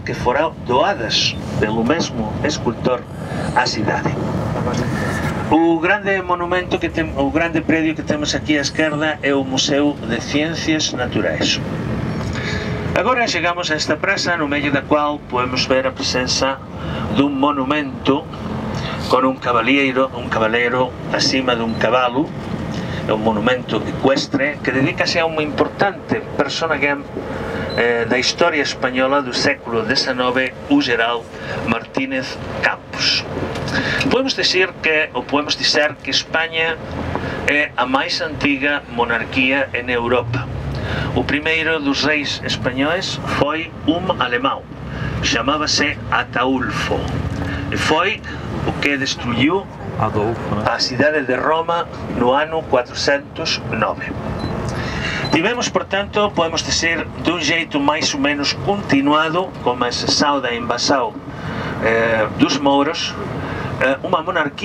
que foram doadas pelo mesmo escultor à cidade. O grande monumento o grande prédio que temos aqui à esquerda é o Museu de Ciências Naturais. Agora chegamos a esta praça, no meio da qual podemos ver a presença dun monumento con un cabaleiro acima dun cabalo. É un monumento ecuestre que dedícase a unha importante personaxe da historia española do século XIX, o General Martínez Campos. Podemos dizer que España é a máis antiga monarquía en Europa. O primeiro dos reis españois foi un alemão, chamábase Ataulfo, e foi o que destruiu a cidade de Roma no ano 409. Tivemos, portanto, podemos dizer, dun jeito máis ou menos continuado, como a exceção da invasão dos mouros, uma monarquia